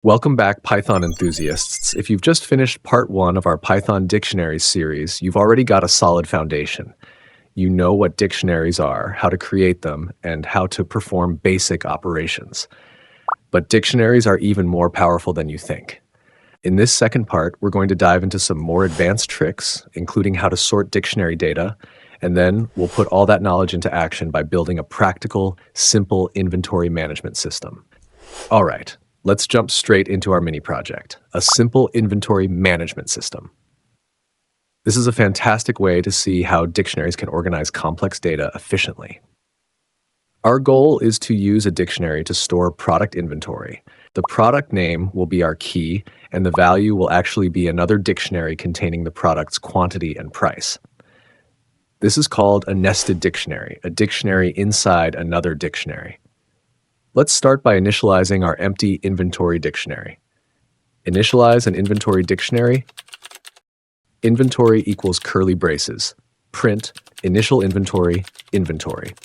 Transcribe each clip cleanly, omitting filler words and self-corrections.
Welcome back, Python enthusiasts. If you've just finished part 1 of our Python Dictionaries series, you've already got a solid foundation. You know what dictionaries are, how to create them, and how to perform basic operations. But dictionaries are even more powerful than you think. In this second part, we're going to dive into some more advanced tricks, including how to sort dictionary data, and then we'll put all that knowledge into action by building a practical, simple inventory management system. All right. Let's jump straight into our mini project, a simple inventory management system. This is a fantastic way to see how dictionaries can organize complex data efficiently. Our goal is to use a dictionary to store product inventory. The product name will be our key, and the value will actually be another dictionary containing the product's quantity and price. This is called a nested dictionary, a dictionary inside another dictionary. Let's start by initializing our empty inventory dictionary. Initialize an inventory dictionary. Inventory equals curly braces. Print initial inventory, inventory.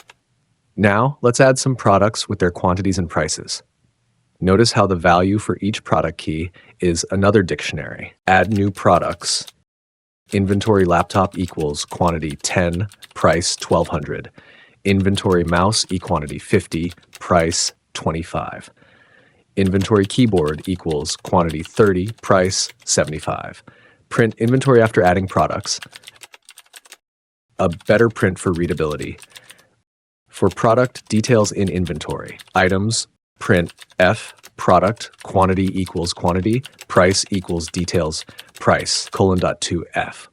Now, let's add some products with their quantities and prices. Notice how the value for each product key is another dictionary. Add new products. Inventory laptop equals quantity 10, price 1200. Inventory mouse quantity 50, price 25. Inventory keyboard equals quantity 30, price 75. Print inventory after adding products. A better print for readability. For product details in inventory, items, print F, product, quantity equals quantity, price equals details, price, :2F.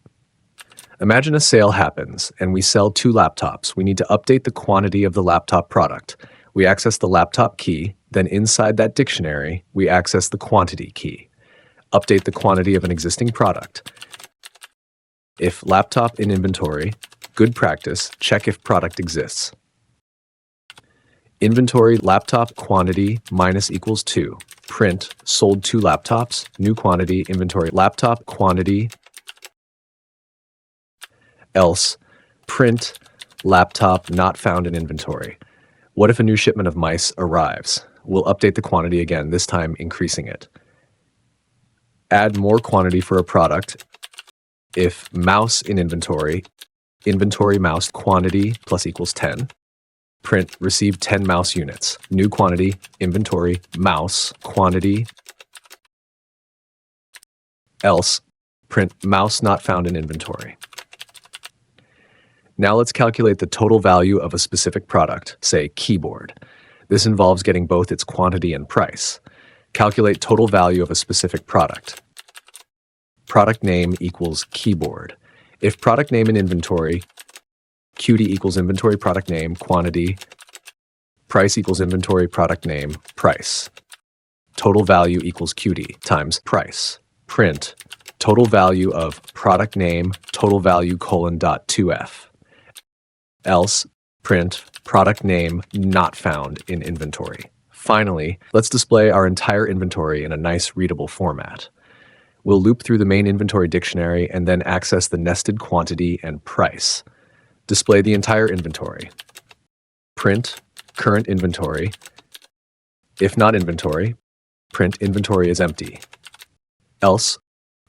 Imagine a sale happens and we sell 2 laptops. We need to update the quantity of the laptop product. We access the laptop key, then inside that dictionary, we access the quantity key. Update the quantity of an existing product. If laptop in inventory, good practice, check if product exists. Inventory laptop quantity minus equals 2. Print sold 2 laptops, new quantity, inventory laptop quantity, else print laptop not found in inventory. What if a new shipment of mice arrives? We'll update the quantity again, this time increasing it. Add more quantity for a product. If mouse in inventory, inventory mouse quantity plus equals 10. Print received 10 mouse units. New quantity, inventory mouse quantity, else print mouse not found in inventory. Now let's calculate the total value of a specific product, say keyboard. This involves getting both its quantity and price. Calculate total value of a specific product. Product name equals keyboard. If product name in inventory, QD equals inventory product name, quantity, price equals inventory product name, price. Total value equals QD times price. Print total value of product name, total value :2F. Else, print product name not found in inventory. Finally, let's display our entire inventory in a nice readable format. We'll loop through the main inventory dictionary and then access the nested quantity and price. Display the entire inventory. Print current inventory. If not inventory, print inventory is empty. Else,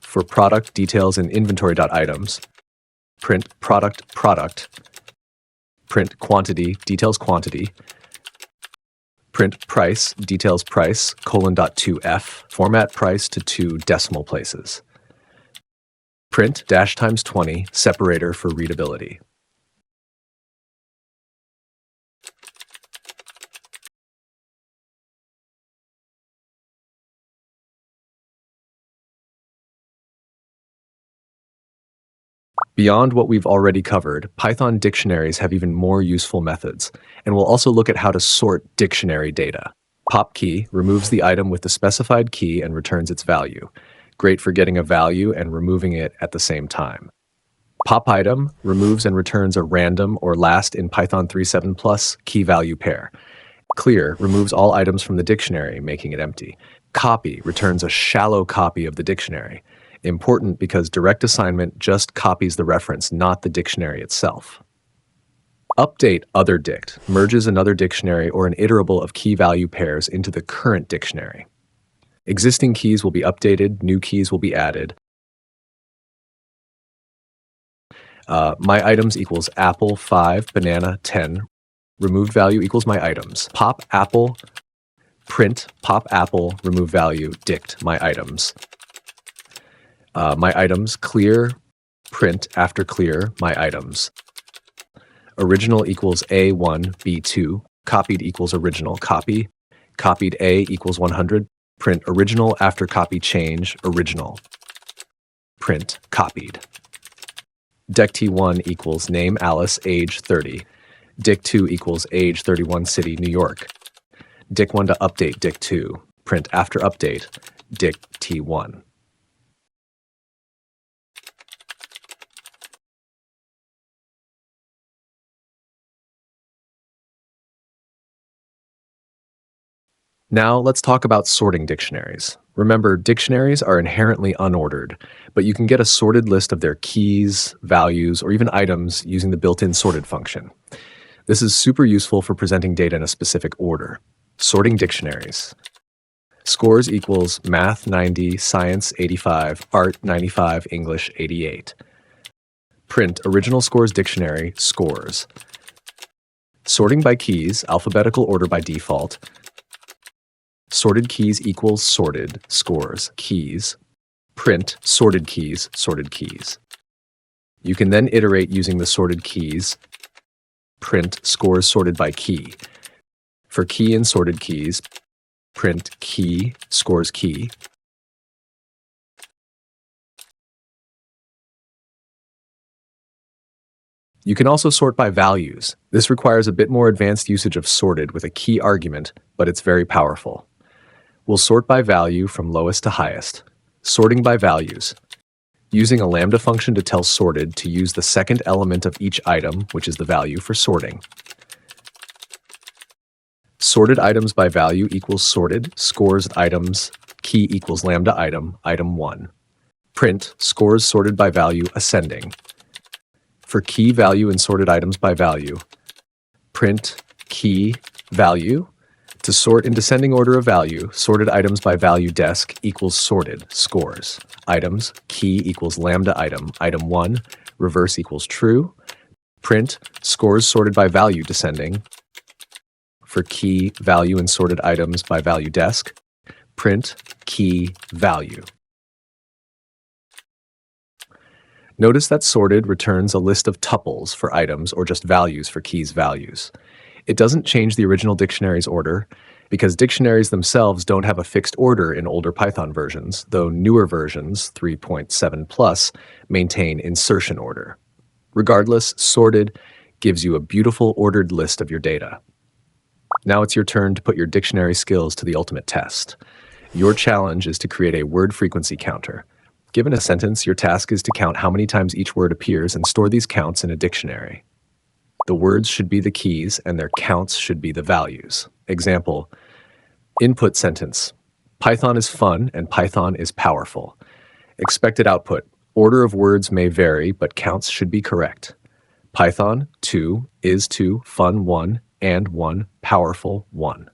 for product details in inventory.items, print product. Print quantity, details quantity. Print price, details price, :2F. Format price to 2 decimal places. Print ~20, separator for readability. Beyond what we've already covered, Python dictionaries have even more useful methods, and we'll also look at how to sort dictionary data. Pop key removes the item with the specified key and returns its value. Great for getting a value and removing it at the same time. Pop item removes and returns a random or last in Python 3.7+ key value pair. Clear removes all items from the dictionary, making it empty. Copy returns a shallow copy of the dictionary. Important because direct assignment just copies the reference, not the dictionary itself. Update other dict merges another dictionary or an iterable of key value pairs into the current dictionary. Existing keys will be updated, new keys will be added. My items equals apple 5, banana 10. Removed value equals my items. Pop apple, print, pop apple, remove value, dict, my items. My items, clear, print, after clear, my items. Original equals A1, B2. Copied equals original, copy. Copied A equals 100. Print original after copy change, original. Print copied. Dect1 equals name Alice, age 30. Dict2 equals age 31, city, New York. Dict1 to update Dict2. Print after update, Dict1. Now let's talk about sorting dictionaries. Remember, dictionaries are inherently unordered, but you can get a sorted list of their keys, values, or even items using the built-in sorted function. This is super useful for presenting data in a specific order. Sorting dictionaries. Scores equals math 90, science 85, art 95, English 88. Print original scores dictionary, scores. Sorting by keys, alphabetical order by default. Sorted keys equals sorted, scores, keys. Print sorted keys, sorted keys. You can then iterate using the sorted keys. Print scores sorted by key. For key and sorted keys, print key, scores key. You can also sort by values. This requires a bit more advanced usage of sorted with a key argument, but it's very powerful. We'll sort by value from lowest to highest. Sorting by values. Using a lambda function to tell sorted to use the second element of each item, which is the value for sorting. Sorted items by value equals sorted, scores items, key equals lambda item, item 1. Print scores sorted by value ascending. For key, value, and sorted items by value, print key value. To sort in descending order of value, sorted items by value desk equals sorted, scores. Items, key equals lambda item, item 1, reverse equals true. Print, scores sorted by value descending. For key, value, and sorted items by value desk, print, key, value. Notice that sorted returns a list of tuples for items or just values for keys values. It doesn't change the original dictionary's order because dictionaries themselves don't have a fixed order in older Python versions, though newer versions, 3.7 plus, maintain insertion order. Regardless, sorted gives you a beautiful ordered list of your data. Now it's your turn to put your dictionary skills to the ultimate test. Your challenge is to create a word frequency counter. Given a sentence, your task is to count how many times each word appears and store these counts in a dictionary. The words should be the keys and their counts should be the values. Example, input sentence. Python is fun and Python is powerful. Expected output. Order of words may vary, but counts should be correct. Python 2, is 2, fun 1, and 1, powerful 1.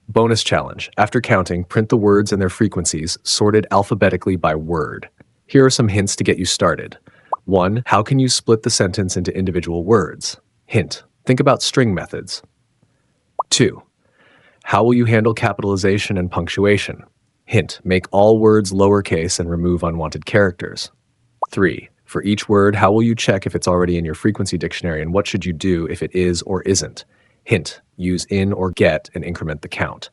Bonus challenge. After counting, print the words and their frequencies sorted alphabetically by word. Here are some hints to get you started. 1. How can you split the sentence into individual words? Hint. Think about string methods. 2. How will you handle capitalization and punctuation? Hint. Make all words lowercase and remove unwanted characters. 3. For each word, how will you check if it's already in your frequency dictionary and what should you do if it is or isn't? Hint. Use in or get and increment the count.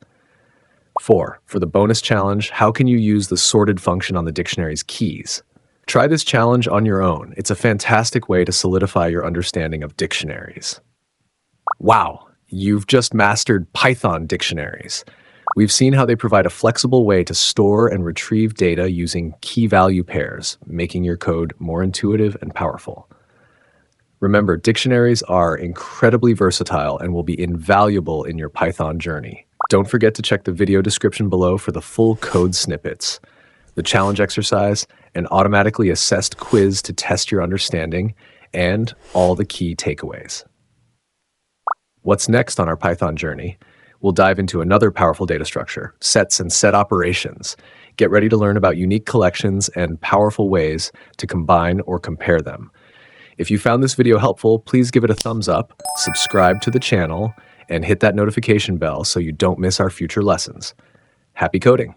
4. For the bonus challenge, how can you use the sorted function on the dictionary's keys? Try this challenge on your own. It's a fantastic way to solidify your understanding of dictionaries. Wow, you've just mastered Python dictionaries. We've seen how they provide a flexible way to store and retrieve data using key-value pairs, making your code more intuitive and powerful. Remember, dictionaries are incredibly versatile and will be invaluable in your Python journey. Don't forget to check the video description below for the full code snippets, the challenge exercise, an automatically assessed quiz to test your understanding, and all the key takeaways. What's next on our Python journey? we'll dive into another powerful data structure, sets and set operations. Get ready to learn about unique collections and powerful ways to combine or compare them. If you found this video helpful, please give it a thumbs up, subscribe to the channel, and hit that notification bell so you don't miss our future lessons. Happy coding!